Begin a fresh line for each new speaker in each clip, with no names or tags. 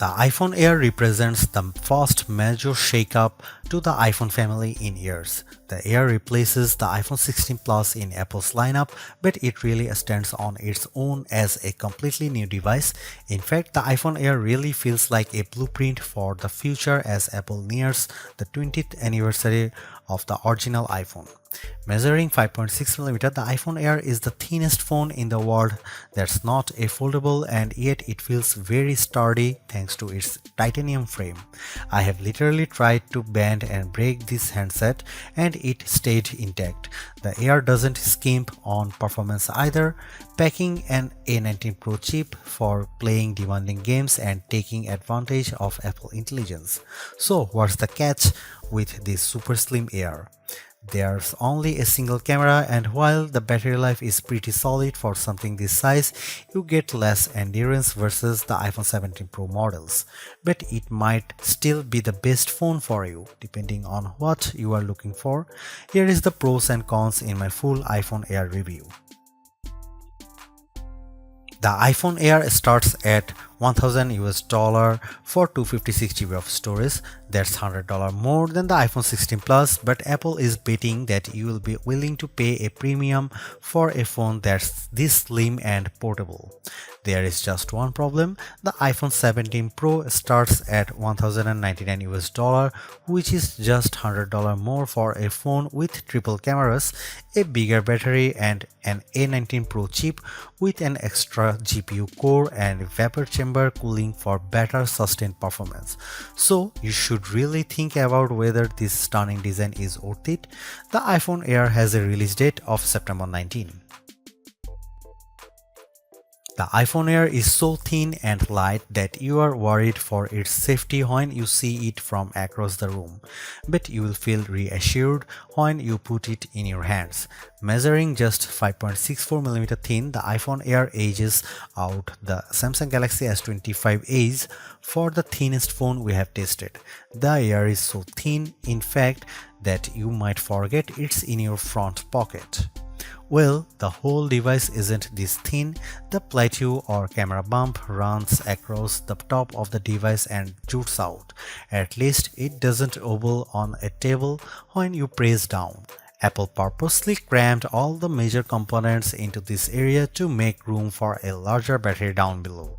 The iPhone Air represents the first major shakeup to the iPhone family in years. The Air replaces the iPhone 16 Plus in Apple's lineup, but it really stands on its own as a completely new device. In fact, the iPhone Air really feels like a blueprint for the future as Apple nears the 20th anniversary of the original iPhone. Measuring 5.6mm, the iPhone Air is the thinnest phone in the world that's not a foldable, and yet it feels very sturdy thanks to its titanium frame. I have literally tried to bend and break this handset and it stayed intact. The Air doesn't skimp on performance either, packing an A19 Pro chip for playing demanding games and taking advantage of Apple intelligence. So what's the catch with this super slim Air? There's only a single camera, and while the battery life is pretty solid for something this size, you get less endurance versus the iPhone 17 Pro models. But it might still be the best phone for you, depending on what you are looking for. Here is the pros and cons in my full iPhone Air review. The iPhone Air starts at $1,000 for 256GB of storage. That's $100 more than the iPhone 16 Plus, but Apple is betting that you will be willing to pay a premium for a phone that's this slim and portable. There is just one problem. The iPhone 17 Pro starts at $1,099, which is just $100 more for a phone with triple cameras, a bigger battery, and an A19 Pro chip with an extra GPU core and vapor chamber cooling for better sustained performance. So you should really think about whether this stunning design is worth it. The iPhone Air has a release date of September 19. The iPhone Air is so thin and light that you are worried for its safety when you see it from across the room, but you will feel reassured when you put it in your hands. Measuring just 5.64mm thin, the iPhone Air edges out the Samsung Galaxy S25 Edge for the thinnest phone we have tested. The Air is so thin, in fact, that you might forget it's in your front pocket. Well, the whole device isn't this thin. The plateau or camera bump runs across the top of the device and jutes out. At least it doesn't wobble on a table when you press down. Apple purposely crammed all the major components into this area to make room for a larger battery down below.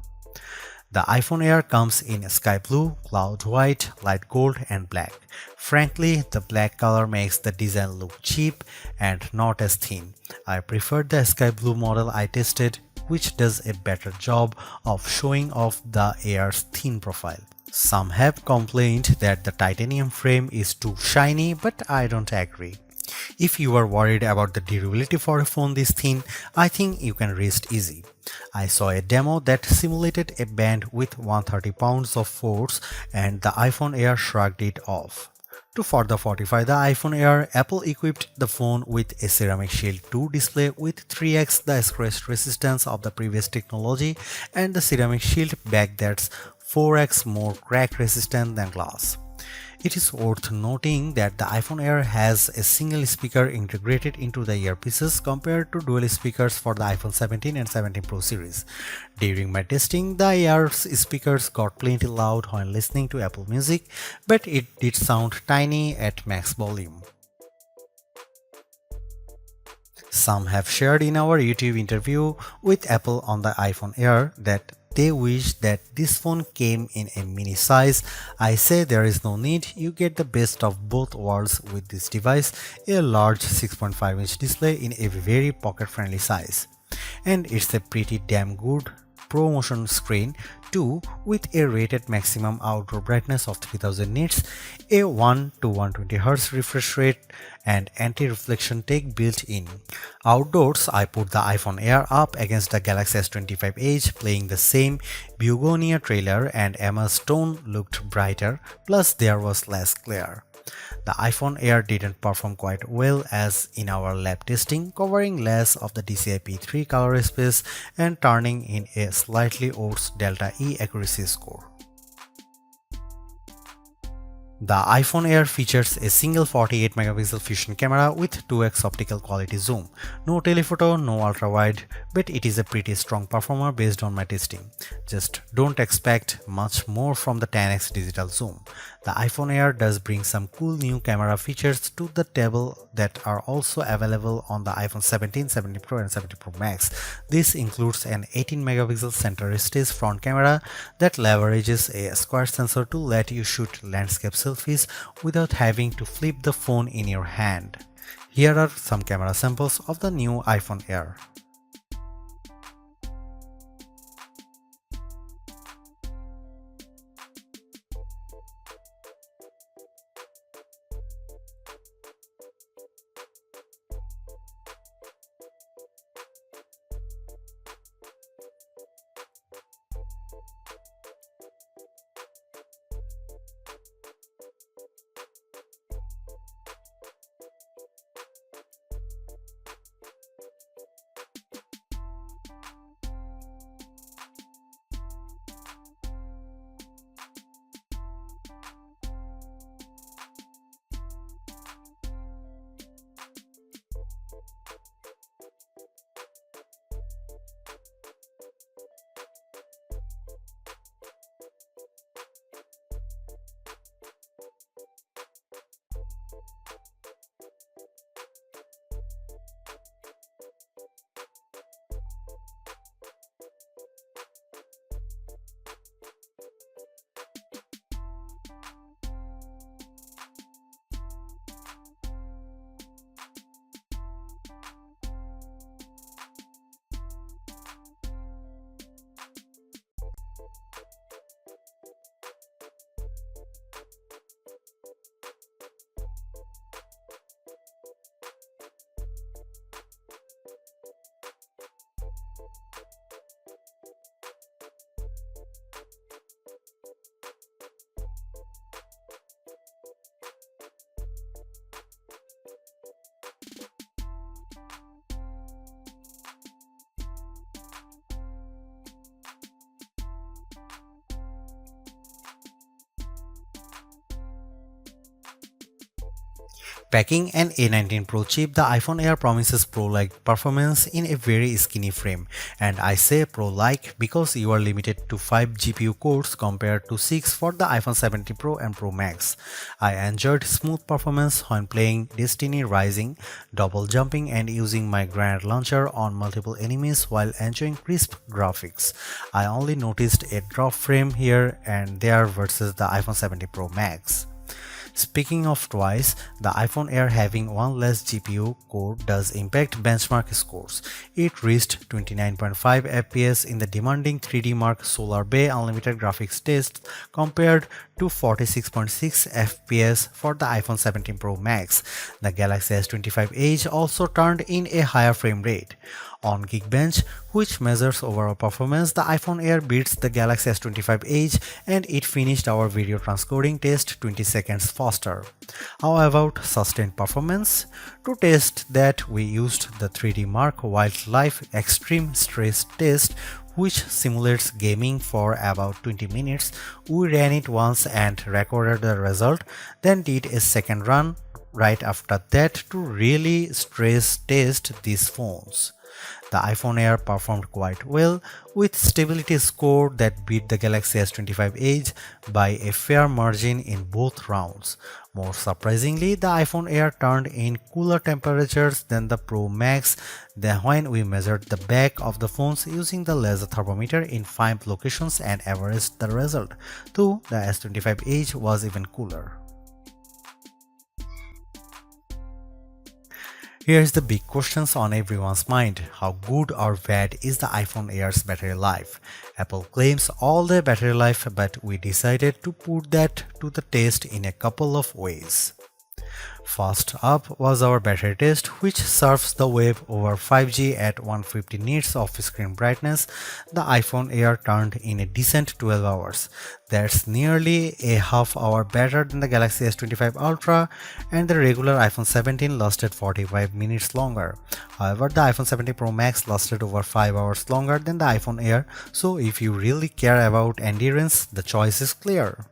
The iPhone Air comes in sky blue, cloud white, light gold, and black. Frankly, the black color makes the design look cheap and not as thin. I preferred the sky blue model I tested, which does a better job of showing off the Air's thin profile. Some have complained that the titanium frame is too shiny, but I don't agree. If you are worried about the durability for a phone this thin, I think you can rest easy. I saw a demo that simulated a band with 130 pounds of force and the iPhone Air shrugged it off. To further fortify the iPhone Air, Apple equipped the phone with a Ceramic Shield 2 display with 3x the scratch resistance of the previous technology and the Ceramic Shield back that's 4x more crack resistant than glass. It is worth noting that the iPhone Air has a single speaker integrated into the earpieces compared to dual speakers for the iPhone 17 and 17 Pro series. During my testing, the Air's speakers got plenty loud when listening to Apple Music, but it did sound tiny at max volume. Some have shared in our YouTube interview with Apple on the iPhone Air that they wish that this phone came in a mini size. I say there is no need, you get the best of both worlds with this device, a large 6.5-inch display in a very pocket-friendly size. And it's a pretty damn good ProMotion screen too, with a rated maximum outdoor brightness of 3000 nits, a 1 to 120Hz refresh rate, and anti-reflection tech built in. Outdoors, I put the iPhone Air up against the Galaxy S25 Edge, playing the same Begonia trailer, and Emma's tone looked brighter, plus there was less glare. The iPhone Air didn't perform quite well as in our lab testing, covering less of the DCI-P3 color space and turning in a slightly worse Delta E accuracy score. The iPhone Air features a single 48 megapixel fusion camera with 2x optical quality zoom. No telephoto, no ultra-wide, but it is a pretty strong performer based on my testing. Just don't expect much more from the 10x digital zoom. The iPhone Air does bring some cool new camera features to the table that are also available on the iPhone 17, 17 Pro and 17 Pro Max. This includes an 18 megapixel center stage front camera that leverages a square sensor to let you shoot landscape selfies without having to flip the phone in your hand. Here are some camera samples of the new iPhone Air. Packing an A19 Pro chip, the iPhone Air promises Pro-like performance in a very skinny frame. And I say Pro-like because you are limited to 5 GPU cores compared to 6 for the iPhone 17 Pro and Pro Max. I enjoyed smooth performance when playing Destiny Rising, double jumping and using my grenade launcher on multiple enemies while enjoying crisp graphics. I only noticed a drop frame here and there versus the iPhone 17 Pro Max. Speaking of twice, the iPhone Air having one less GPU core does impact benchmark scores. It reached 29.5 FPS in the demanding 3D Mark Solar Bay Unlimited graphics test compared to 46.6 FPS for the iPhone 17 Pro Max. The Galaxy S25 Edge also turned in a higher frame rate. On Geekbench, which measures overall performance, the iPhone Air beats the Galaxy S25 Edge and it finished our video transcoding test 20 seconds faster. How about sustained performance? To test that, we used the 3D Mark Wildlife Extreme Stress Test, which simulates gaming for about 20 minutes. We ran it once and recorded the result, then did a second run right after that to really stress test these phones. The iPhone Air performed quite well, with stability score that beat the Galaxy S25 Edge by a fair margin in both rounds. More surprisingly, the iPhone Air turned in cooler temperatures than the Pro Max when we measured the back of the phones using the laser thermometer in 5 locations and averaged the result, though the S25 Edge was even cooler. Here's the big questions on everyone's mind. How good or bad is the iPhone Air's battery life? Apple claims all the battery life, but we decided to put that to the test in a couple of ways. First up was our battery test, which surfs the web over 5G at 150 nits of screen brightness. The iPhone Air turned in a decent 12 hours. That's nearly a half hour better than the Galaxy S25 Ultra, and the regular iPhone 17 lasted 45 minutes longer. However, the iPhone 17 Pro Max lasted over 5 hours longer than the iPhone Air, so if you really care about endurance, the choice is clear.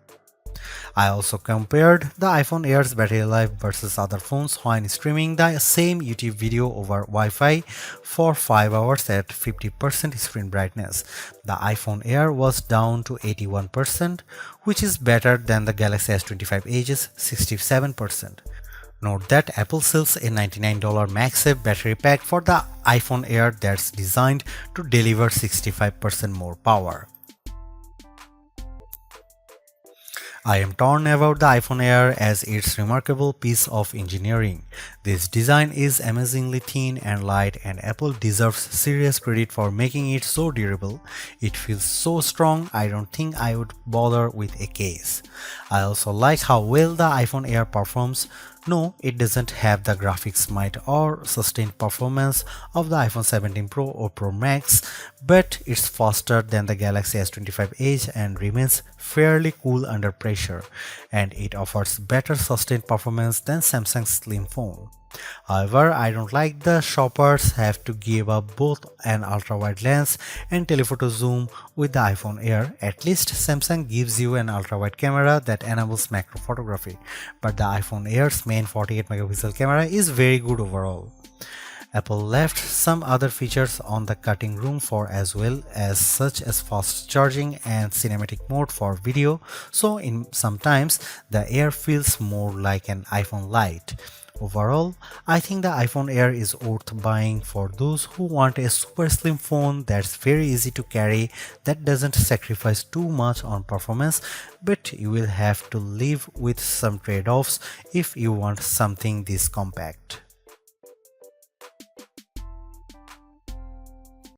I also compared the iPhone Air's battery life versus other phones when streaming the same YouTube video over Wi-Fi for 5 hours at 50% screen brightness. The iPhone Air was down to 81%, which is better than the Galaxy S25 Edge's 67%. Note that Apple sells a $99 MagSafe battery pack for the iPhone Air that's designed to deliver 65% more power. I am torn about the iPhone Air as its remarkable piece of engineering. This design is amazingly thin and light, and Apple deserves serious credit for making it so durable. It feels so strong, I don't think I would bother with a case. I also like how well the iPhone Air performs. No, it doesn't have the graphics might or sustained performance of the iPhone 17 Pro or Pro Max, but it's faster than the Galaxy S25 Edge and remains fairly cool under pressure, and it offers better sustained performance than Samsung's Slim phone. However, I don't like the shoppers have to give up both an ultra-wide lens and telephoto zoom with the iPhone Air. At least Samsung gives you an ultra-wide camera that enables macro photography, but the iPhone Air's main 48 megapixel camera is very good overall. Apple left some other features on the cutting room floor as well, as such as fast charging and cinematic mode for video, so in sometimes the Air feels more like an iPhone Lite. Overall, I think the iPhone Air is worth buying for those who want a super slim phone that's very easy to carry, that doesn't sacrifice too much on performance, but you will have to live with some trade-offs if you want something this compact.